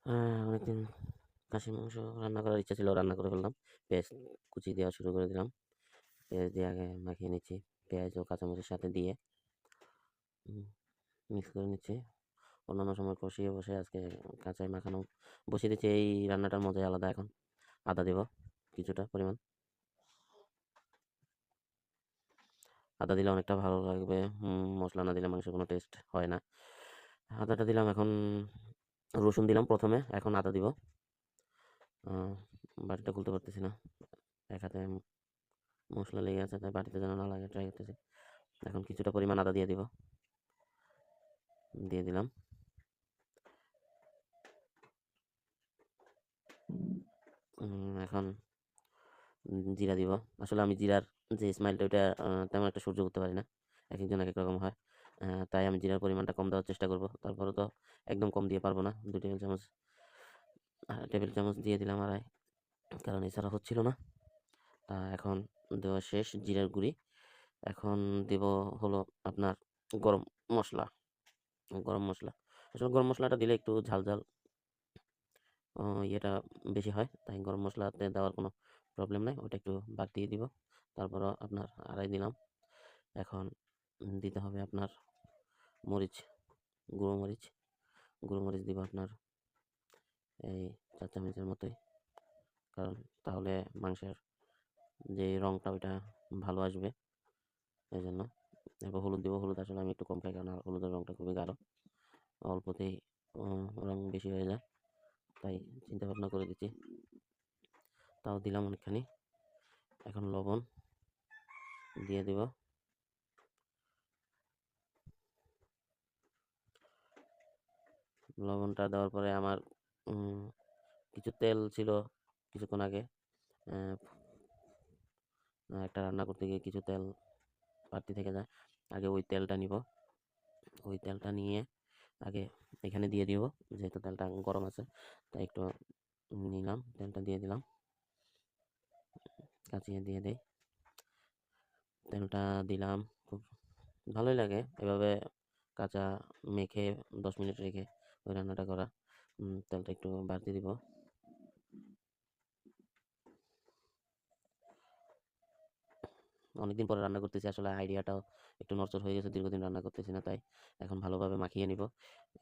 অনেকদিন খাসির মাংস রান্না করার ইচ্ছা ছিল, রান্না করে ফেললাম। পেঁয়াজ কুচি দেওয়া শুরু করে দিলাম। পেঁয়াজ দিয়ে আগে মাখিয়ে নিচ্ছি, পেঁয়াজ ও কাঁচামরিচের সাথে দিয়ে মিক্স করে নিচ্ছি। অন্যান্য সময় কষিয়ে বসে আজকে কাঁচায় মাখানো বসিয়ে দিচ্ছি। এই রান্নাটার মজাই আলাদা। এখন আদা দেব কিছুটা পরিমাণ, আদা দিলে অনেকটা ভালো লাগবে। মশলা না দিলে মাংসের কোনো টেস্ট হয় না। আদাটা দিলাম, এখন রসুন দিলাম প্রথমে, এখন আদা দিব। বাটিটা খুলতে পারতেছি না, এক হাতে মশলা লেগে আছে, তাই বাটিতে যেন না লাগে ট্রাই করতেছি। এখন কিছুটা পরিমাণ আদা দিয়ে দিলাম। এখন জিরা দিব। আসলে আমি জিরার যে স্মাইলটা ওইটা তেমন একটা সহ্য করতে পারি না, এক একজন এক এক রকম হয়। তাই আমি জিরার পরিমাণটা কম দেওয়ার চেষ্টা করব। তারপরে তো একদম কম দিয়ে পারবো না, 2 টেবিল চামচ দিয়ে দিলাম, আড়াই, কারণ এছাড়া হচ্ছিল না। এখন দেওয়া শেষ জিরার গুঁড়ি। এখন দেব হলো আপনার গরম মশলা। গরম মশলা আসলে গরম মশলাটা দিলে একটু ঝাল ঝাল ইয়েটা বেশি হয়, তাই গরম মশলাতে দেওয়ার কোনো প্রবলেম নাই, ওটা একটু বাদ দিয়ে দিব। তারপরও আপনার আড়াই দিলাম। এখন দিতে হবে আপনার মরিচ, গুঁড়ো মরিচ। গুঁড়ো মরিচ দিব আপনার এই 4 চামচের মতোই, কারণ তাহলে মাংসের যে রঙটা ওইটা ভালো আসবে, এই জন্য। এরপর হলুদ দিব। হলুদ আসলে আমি একটু কম খাই, কারণ হলুদের রঙটা খুবই গাঢ়, অল্পতেই রং বেশি হয়ে যায়, তাই চিন্তা ভাবনা করে দিচ্ছি। তাও দিলাম অনেকখানি। এখন লবণ দিয়ে দিব। লবণটা দেওয়ার পরে আমার কিছু তেল ছিল কিছুক্ষণ আগে, একটা রান্না করতে গিয়ে কিছু তেল বাড়তি থেকে যায়, আগে ওই তেলটা নিব। ওই তেলটা নিয়ে আগে এখানে দিয়ে দিব, যেহেতু তেলটা গরম আছে, তাই একটু নিলাম, তেলটা দিয়ে দিলাম, কাঁচিয়ে দিয়ে দেই। তেলটা দিলাম, খুব ভালোই লাগে এভাবে কাঁচা মেখে 10 মিনিট রেখে ওই রান্নাটা করা। তেলটা একটু বাড়তি দিব। অনেকদিন পরে রান্না করতেছি, আসলে আইডিয়াটাও একটু নড়চড় হয়ে গেছে, দীর্ঘদিন রান্না করতেছি না, তাই এখন ভালোভাবে মাখিয়ে নিব।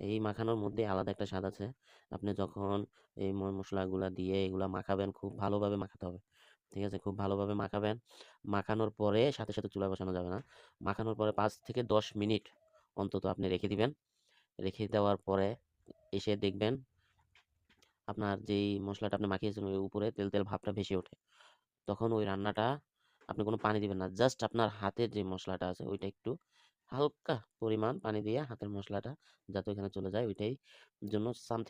এই মাখানোর মধ্যে আলাদা একটা স্বাদ আছে। আপনি যখন এই মশলাগুলা দিয়ে এগুলা মাখাবেন, খুব ভালোভাবে মাখাতে হবে, ঠিক আছে? খুব ভালোভাবে মাখাবেন। মাখানোর পরে সাথে সাথে চুলায় বসানো যাবে না। মাখানোর পরে 5 থেকে 10 মিনিট অন্তত আপনি রেখে দিবেন। রেখে দেওয়ার পরে এসে দেখবেন আপনার যেই মশলাটা আপনি মাখিয়েছেন ওই উপরে তেল তেল ভাবটা ভেসে ওঠে। তখন ওই রান্নাটা আপনি কোনো পানি দিবেন না, জাস্ট আপনার হাতের যে মশলাটা আছে ওইটা একটু হালকা পরিমাণ পানি দিয়ে হাতের মশলাটা যাতে ওইখানে চলে যায়, ওইটাই জন্য